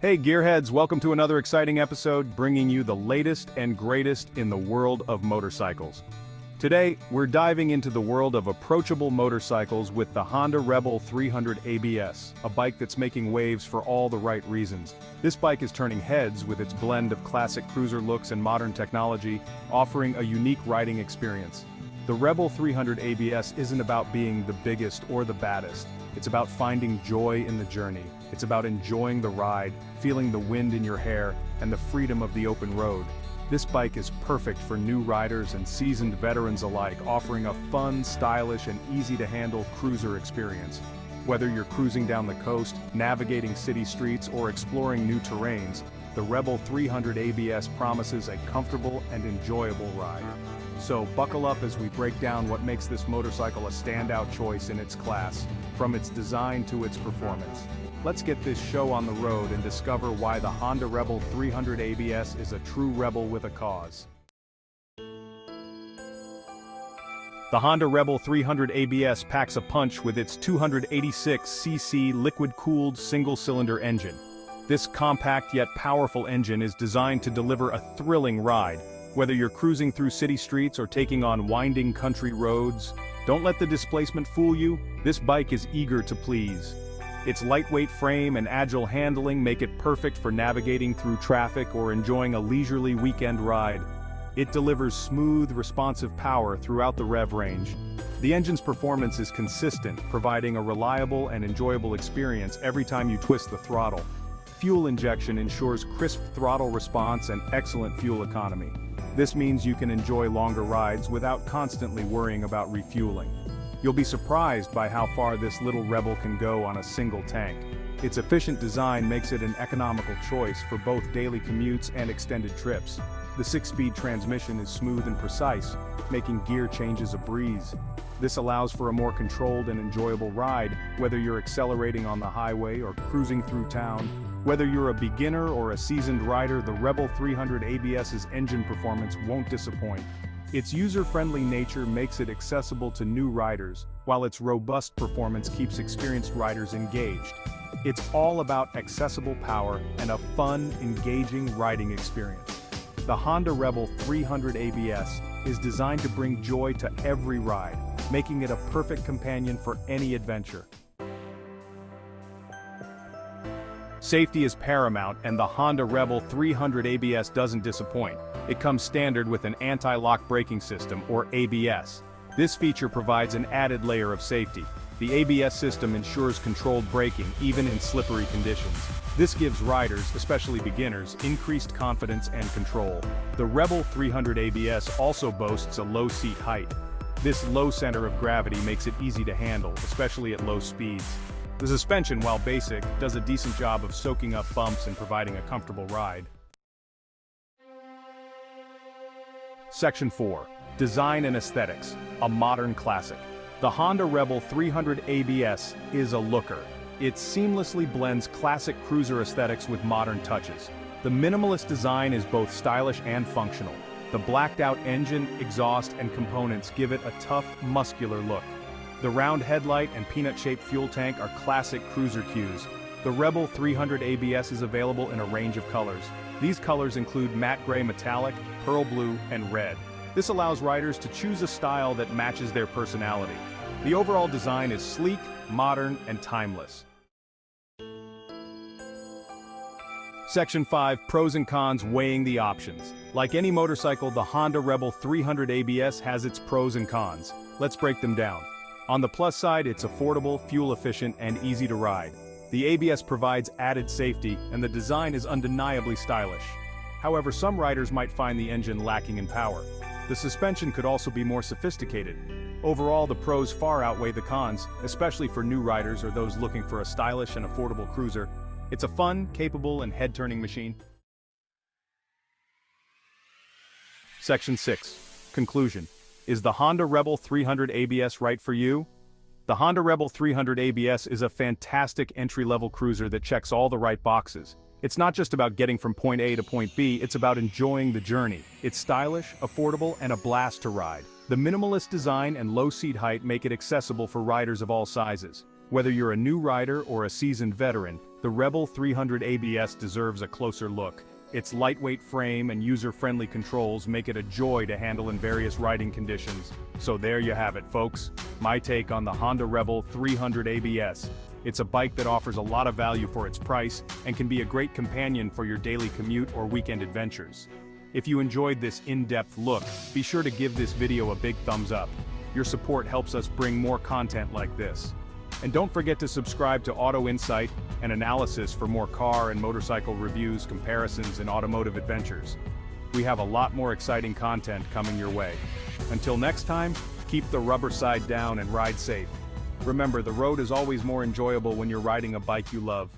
Hey gearheads, welcome to another exciting episode bringing you the latest and greatest in the world of motorcycles. Today, we're diving into the world of approachable motorcycles with the Honda Rebel 300 ABS, a bike that's making waves for all the right reasons. This bike is turning heads with its blend of classic cruiser looks and modern technology, offering a unique riding experience. The Rebel 300 ABS isn't about being the biggest or the baddest. It's about finding joy in the journey. It's about enjoying the ride, feeling the wind in your hair, and the freedom of the open road. This bike is perfect for new riders and seasoned veterans alike, offering a fun, stylish, and easy-to-handle cruiser experience. Whether you're cruising down the coast, navigating city streets, or exploring new terrains, the Rebel 300 ABS promises a comfortable and enjoyable ride. So buckle up as we break down what makes this motorcycle a standout choice in its class, from its design to its performance. Let's get this show on the road and discover why the Honda Rebel 300 ABS is a true rebel with a cause. The Honda Rebel 300 ABS packs a punch with its 286cc liquid-cooled single-cylinder engine. This compact yet powerful engine is designed to deliver a thrilling ride. Whether you're cruising through city streets or taking on winding country roads, don't let the displacement fool you. This bike is eager to please. Its lightweight frame and agile handling make it perfect for navigating through traffic or enjoying a leisurely weekend ride. It delivers smooth, responsive power throughout the rev range. The engine's performance is consistent, providing a reliable and enjoyable experience every time you twist the throttle. Fuel injection ensures crisp throttle response and excellent fuel economy. This means you can enjoy longer rides without constantly worrying about refueling. You'll be surprised by how far this little Rebel can go on a single tank. Its efficient design makes it an economical choice for both daily commutes and extended trips. The 6-speed transmission is smooth and precise, making gear changes a breeze. This allows for a more controlled and enjoyable ride, whether you're accelerating on the highway or cruising through town. Whether you're a beginner or a seasoned rider, the Rebel 300 ABS's engine performance won't disappoint. Its user-friendly nature makes it accessible to new riders, while its robust performance keeps experienced riders engaged. It's all about accessible power and a fun, engaging riding experience. The Honda Rebel 300 ABS is designed to bring joy to every ride, making it a perfect companion for any adventure. Safety is paramount, and the Honda Rebel 300 ABS doesn't disappoint. It comes standard with an anti-lock braking system, or ABS. This feature provides an added layer of safety. The ABS system ensures controlled braking, even in slippery conditions. This gives riders, especially beginners, increased confidence and control. The Rebel 300 ABS also boasts a low seat height. This low center of gravity makes it easy to handle, especially at low speeds. The suspension, while basic, does a decent job of soaking up bumps and providing a comfortable ride. Section 4. Design and Aesthetics, a modern classic. The Honda Rebel 300 ABS is a looker. It seamlessly blends classic cruiser aesthetics with modern touches. The minimalist design is both stylish and functional. The blacked-out engine, exhaust, and components give it a tough, muscular look. The round headlight and peanut-shaped fuel tank are classic cruiser cues. The Rebel 300 ABS is available in a range of colors. These colors include matte gray metallic, pearl blue, and red. This allows riders to choose a style that matches their personality. The overall design is sleek, modern, and timeless. Section 5. Pros and cons weighing the options. Like any motorcycle, the Honda Rebel 300 ABS has its pros and cons. Let's break them down. On the plus side, it's affordable, fuel-efficient, and easy to ride. The ABS provides added safety, and the design is undeniably stylish. However, some riders might find the engine lacking in power. The suspension could also be more sophisticated. Overall, the pros far outweigh the cons, especially for new riders or those looking for a stylish and affordable cruiser. It's a fun, capable, and head-turning machine. Section 6. Conclusion. Is the Honda Rebel 300 ABS right for you? The Honda Rebel 300 ABS is a fantastic entry-level cruiser that checks all the right boxes. It's not just about getting from point A to point B, it's about enjoying the journey. It's stylish, affordable, and a blast to ride. The minimalist design and low seat height make it accessible for riders of all sizes. Whether you're a new rider or a seasoned veteran, The Rebel 300 ABS deserves a closer look. Its lightweight frame and user-friendly controls make it a joy to handle in various riding conditions. So there you have it, folks. My take on the Honda Rebel 300 ABS. It's a bike that offers a lot of value for its price and can be a great companion for your daily commute or weekend adventures. If you enjoyed this in-depth look, be sure to give this video a big thumbs up. Your support helps us bring more content like this. And don't forget to subscribe to Auto Insight and Analysis for more car and motorcycle reviews, comparisons, and automotive adventures. We have a lot more exciting content coming your way. Until next time, keep the rubber side down and ride safe. Remember, the road is always more enjoyable when you're riding a bike you love.